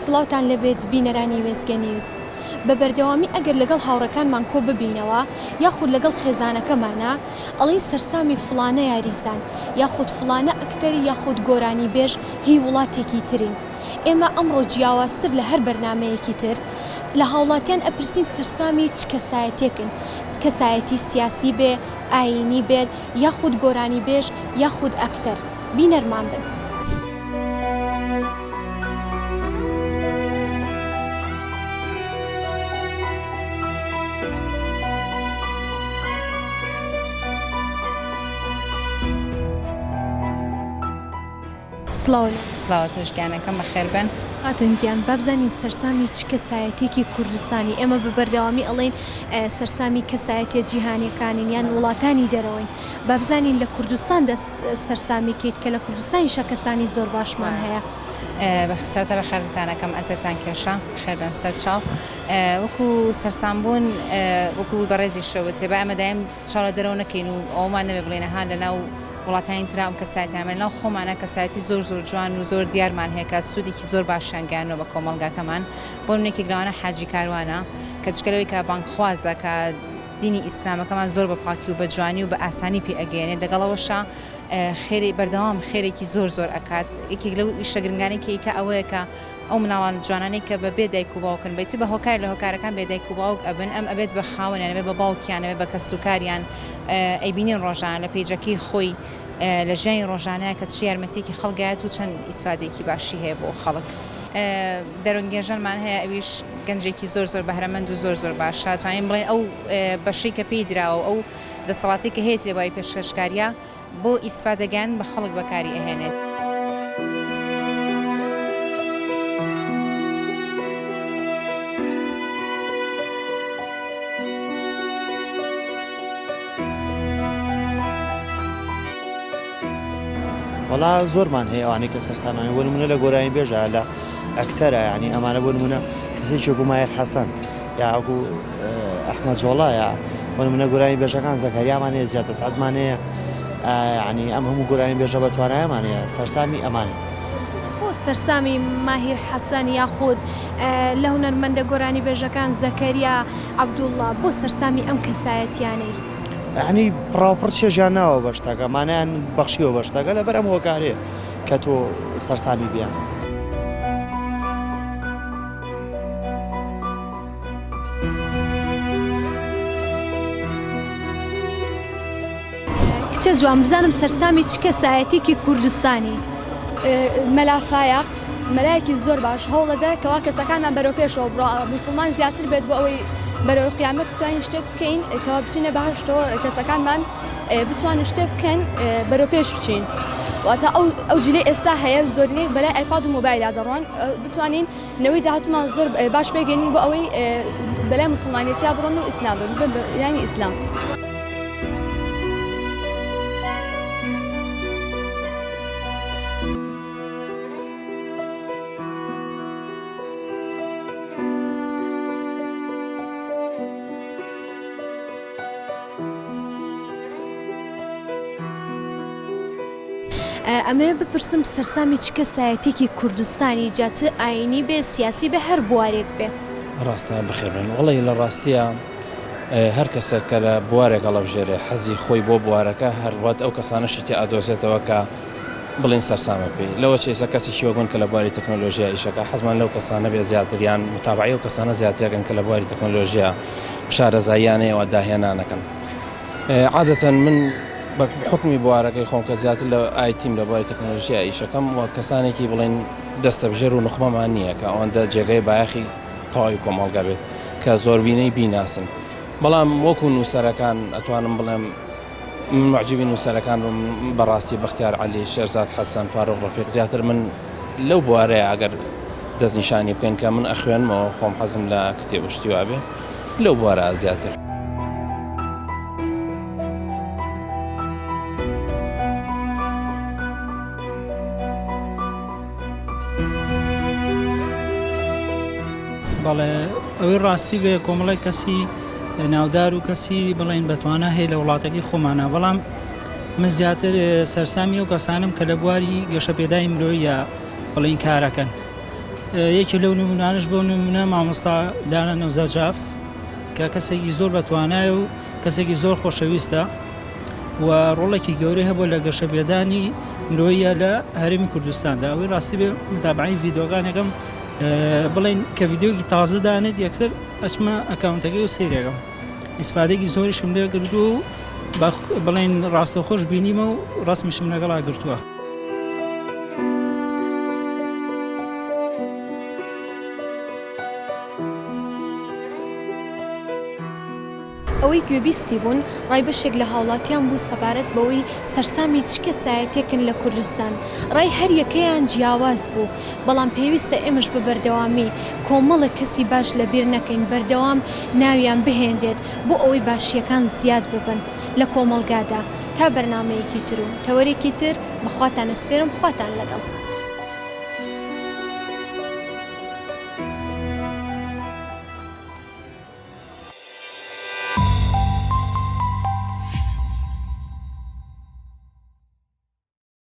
سڵاوتان لەبێت بینەرانی وێستگە نیوز. بە بەردەوامی ئەگەر لەگەڵ هاوڕەکانمان کۆ ببینەوە یاخود لەگەڵ خێزانەکەمانە ئەڵێن سەرسامی فڵانە یاریزان یاخود فڵانە ئەکتەری یاخود گۆرانی بێژ هی وڵاتێکی ترین. ئێمە ئەمڕۆ جیاوازتر لە هەر بەرنامەیەکی تر لە هاوڵاتیان ئەپرسین سەرسامی چ کەسایەتێکن، کەسایەتی سیاسی بێ، ئاینی بێت یاخود گۆرانی بێژ یاخود ئەکتەر. بینەرمان بن. سڵاو تۆشگیانەکەم بەخێر بن. خاتونگیان بابزانین سەرسامی چ کەسایەتێکی کوردستانی ئێمە بە بەردەوامی ئەڵێن سەرسامی کەسایەتە جیهانیەکانین یان وڵاتانی دەرەوەین. بابزانین لە کوردستان سەرسامی کەیت کە لە کوردستانیشە کەسانی زۆر باشمان هەیە. بەخسرەتە بەخێرتانەکەم ئەزتان کێشە خێر بن سەرچاو وەکو سەرسامبوون وەکو بەڕێزی شەوتێ با ئەمەدایم چاڵە دەرەوە نەکەین و ئەومان نەبێ بڵێنەها لەناو وڵاتانی ترا ئەم کەسایەتیانمە ناو خۆمانە کەسایەتی زۆر جوان و زۆر دیارمان هەیە کە سوودێکی زۆر باشیانگەیانەوە بە کۆمەڵگاکەمان. بۆ منێکی لەوانە حاجی کاروانە کە چکەلەوەی کە بانکخوازە کە دینی ئیسلامەکەمان زۆر بە پاکی و بە جوانی و بە ئاسانی پێ ئەگەێنێت لەگەڵەوەشە خێری بەردەوام خێرێکی زۆر ئەکات. یەکێک لەو ئیشە گرنگانێکی کە ئەوەیە کە ئەو مناڵان جوانانەی کە بە بێ دایک و باوکن بەیتی بە هۆکار لە هۆکارەکان بێ دایک و باوک ئەبن ئەم ئەبێت بە خاوەنیان بە باوکیانەوێ بە کەسوکاریان ئەیبینین ڕۆژان لە پێیجەکەی خۆی لە ژیانی ڕۆژانەیە کە چ یارمەتێکی خەڵگایەت و چەند ئیسفادێکی باشی هەیە بۆ خەڵک. دەرونگێژانمان هەیە ئەویش گەنجێکی زۆر بەهرەمەند و زۆر باشە توانین بڵێن ئەو بەشەی کە پێی دراوە ئەو دەسەڵاتی کە هەیە لێبواری پێشکەشکاریە بۆ ئیسفادەگەیان بە خەڵک بەکاری ئەهێنێت. وڵا زۆرمان هەیە ئەوانەی کە سەرسامان بۆ نمونە لە گۆرانی بێژە لە ئەکتەرە ینی ئەمانە بۆ نمونە کەسێکی وەکو ماهیر حەسەن یا وەکو ئەحمەد جۆڵایە بۆ نمونە گۆرانی بێژەکان زەکەریامان هەیە زیاتر سعدمان هەیە ینی ئەم هەموو گۆرانی بێژە بە توانایەمان هەیە سەرسامی ئەمانە. بۆ سەرسامی ماهیر حەسەن یاخود لە هونەرمەندە گۆرانی بێژەکان زەکەریا عەبدوڵڵا بۆ سەرسامی ئەم کەسایەتیانەی ینی پڕاوپڕ چێژیان ناوە بە شتەکە مانیان بەخشیەوە بە شتەکە لەبەر ئەم هۆکارەیە کە تۆ سەرسامی بیان. کچە جوان بزانم سەرسامی چ کەسایەتێکی کوردستانی؟ مەلافایەق مەلایەکی زۆر باش هەوڵەدە کەوا کەسەکانمان بەرەو پێشەوە بڕۆ موسڵمان زیاتر بێت بۆ ئەوەی بەرەو قیامەت بتوانین شتێک بکەین کەوا بچینە بەهەشتەوە کەسەکانمان بتوانن شتێک بکەن بەرەو پێش بچین. واتە ئەو جلەی ئێستا هەیە زۆرینەی بەلای ئایپاد و مۆبایللا دەڕۆن بتوانین نەوەی داهاتومان زۆر باش بگەینین بۆ ئەوەی بەلای موسڵمانیەتیا بڕۆن و ئیسلام بن ینی ئیسلام. ئەمێ بپرسم سەرسامی چ کەسایەتێکی کوردستانی جا چ ئاینی بێ سیاسی بێ هەر بوارێک بێ؟ ڕاستە بخێبن وڵی لە ڕاستیە هەر کەسە کە لە بوارێک هەڵەبژێرێ حەزی خۆی بۆ بوارەکە هەروات ئەو کەسانەشی تێ ئادۆزێتەوە کە بڵین سەرسامە پێی لەوە چێسە کەسێکی وەگوون کە لە بواری تەکنۆلۆژیا ئیشەکە حەزمان لەو کەسانە بێ زیاتریان متابعی و کەسانە زیاترەکەن کە لە بواری تەکنۆلۆژیا شارەزاییانەیەوە داهێنانەکەن. عادەتەن من بە حکمی بوارەکەی خۆم کە زیاتر لە ئایتیم لە بواری تەکنۆلۆژیا ئیشەکەم وە کەسانێکی بڵین دەستە بژێر و نخبەمان نییە کە ئەوەندە جێگەی بایەخی تەواوی کۆمەڵگا بێت کە زۆربینەی بیناسن. بەڵام وەکو نووسەرەکان ئەتوانم بڵێم معجبی نووسەرەکان بەڕاستی بەختیار عەلی، شێرزاد حەسەن، فاروق ڕەفیق زیاتر من لەو بوارەیە ئەگەر دەستنیشانی بکەین کە من ئەخوێنمەوە خۆم حەزم لە کتێب و شتیوا بێ لەو بوارە زیاتر. بەڵێ ئەوەی ڕاستی بێ کۆمەڵی کەسی ناودار و کەسی بڵێن بەتوانە هەیە لە وڵاتێکی خۆمانە بەڵام من زیاتر سەرسامی ئەو کەسانم کە لە بواری گەشە پێدای مرۆیە بڵین کارەکەن یەکی لەو نمونانش بۆ نمونە مامۆستا دانا نەوزەجاف کە کەسێکی زۆر بەتوانایە و کەسێکی زۆر خۆشەویستە و ڕۆڵێکی گەورەی هەبوو لە گەشەبێدانی مرۆیە لە هەرێمی کوردستاندا ئەوەی ڕاستی بێ متابعی ڤیدۆگانێکم بڵێن کە ڤیدۆیەکی تازە دانێت یەکسەر ئەچمە ئەکاونتەکەی و سەیرێکم ئیسپادێکی زۆریشم لێ کردو و بڵێن ڕاستەخۆش بینیمە و ڕاستمیشم لەگەڵا گرتووە. ئەوەی گوێبیستی بوون ڕای بەشێک لە هاوڵاتیان بوو سەبارەت بەوەی سەرسامی چ کەسایەتێکن لە کوردستان ڕای هەر یەکەیان جیاواز بوو بەڵام پێویستە ئێمەش بە بەردەوامی کۆمەڵە کەسی باش لەبیر نەکەین بەردەوام ناویان بهێنرێت بۆ ئەوەی باشیەکان زیاد ببن لە کۆمەڵگادا تا بەرنامەیەکی تر و تەوەرێکی تر بەخواتان ئەسپێرم خواتان لەگەڵ.